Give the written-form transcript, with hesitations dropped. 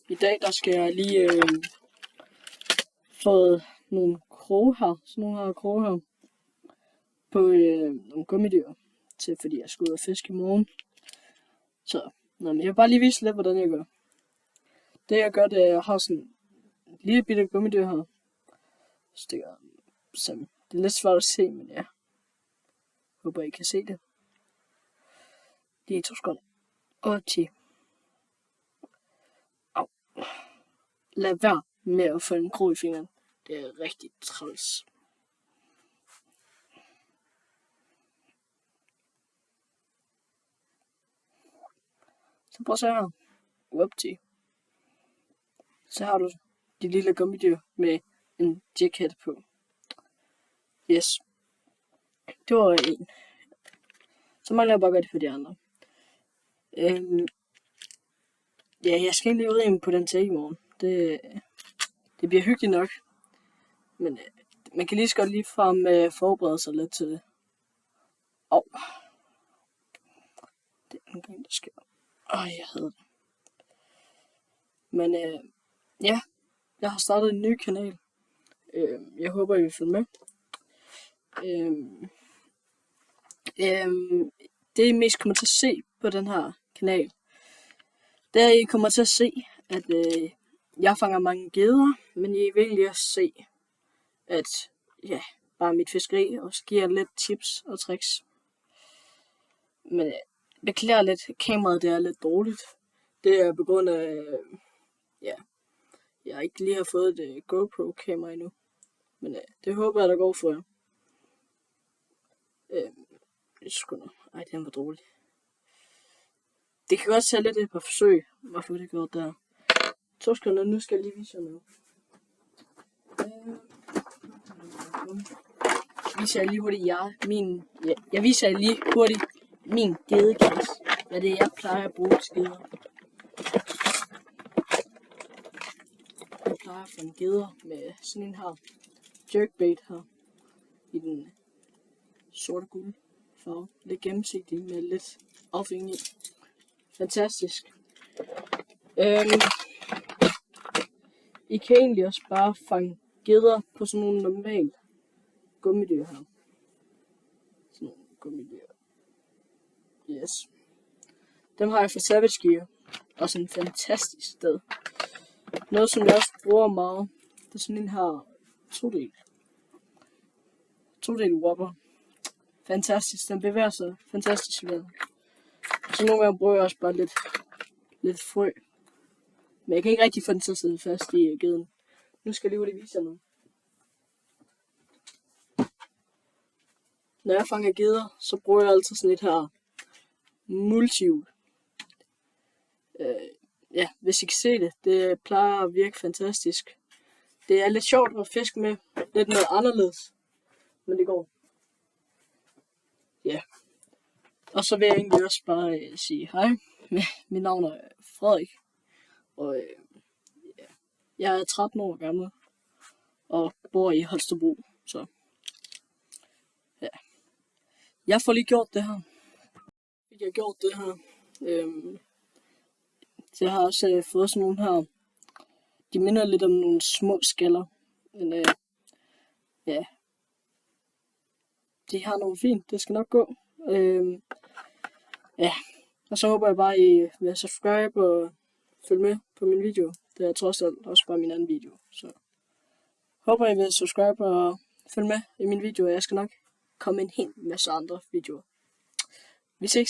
I dag der skal jeg lige få nogle kroge her, sådan nogle her kroge her, på nogle gummidyr, fordi jeg skal ud og fiske i morgen. Så men jeg vil bare lige vise lidt, hvordan jeg gør. Det jeg gør, det er, at jeg har sådan en lille bitte gummidyr her. Stikker sammen. Det er lidt svært at se, men ja. Håber I kan se det. Lige 2 sekunder. Og 10. Au. Lad være med at få en krog i fingeren. Det er rigtig træls. Så prøv at se her. Whoopty. Så har du de lille gummidyr med en jacket på. Yes. Det var en. Så mangler jeg bare gøre det for de andre. Ja, jeg skal egentlig ud ind på den til i morgen. Det bliver hyggeligt nok. Men man kan lige så godt lige frem forberede sig lidt til det. Det er en gang, der sker. Jeg hader det. Men ja, jeg har startet en ny kanal. Jeg håber, I vil følge med. Det I mest kommer til at se på den her kanal, det er, I kommer til at se, at jeg fanger mange geder, men I vil egentlig også se, at ja, bare mit fiskeri, og så giver jeg lidt tips og tricks. Men beklager lidt, kameraet det er lidt dårligt. Det er på grund af, jeg ikke lige har fået et GoPro-kamera endnu. Men det håber jeg, der går for jer. Den var dårlig. Det kan godt tage lidt et par forsøg, hvorfor det gjort der. 2 sekunder, nu skal jeg lige vise jer noget. Viser jeg lige hurtigt jeg viser jer lige hurtigt min gedegas. Hvad det er, jeg plejer at bruge til geder. Jeg plejer at få en geder med sådan en her jerkbait her. I den sorte guld farve. Lidt gennemsigtig med lidt affing i. Fantastisk. I kan egentlig også bare fange geder på sådan nogle normale gummidyr her. Sådan nogle gummidyr. Yes. Dem har jeg fra Savage Gear. Også en fantastisk sted. Noget som jeg også bruger meget. Det er sådan en her 2-del whopper. Fantastisk. Den bevæger sig fantastisk ved. Så nogle gange bruger jeg også bare lidt frø. Men jeg kan ikke rigtig få den til at sidde fast i geden. Nu skal jeg lige vise jer noget. Når jeg fanger geder, så bruger jeg altid sådan et her multihjul. Hvis I kan se det, det plejer at virke fantastisk. Det er lidt sjovt at fiske med, lidt noget anderledes, men det går. Ja. Og så vil jeg egentlig også bare sige hej. Mit navn er Frederik, og jeg er 13 år gammel og bor i Holstebro, så ja. Jeg får lige gjort det her. Så jeg har også fået sådan nogle her. De minder lidt om nogle små skaller, men ja. De har nogle fint, det skal nok gå. Ja, og så håber jeg bare, I vil subscribe og følge med på min video. Det er trods alt også bare min anden video. Så håber I vil subscribe og følge med i min video. Jeg skal nok komme en hel masse andre videoer. Vi ses.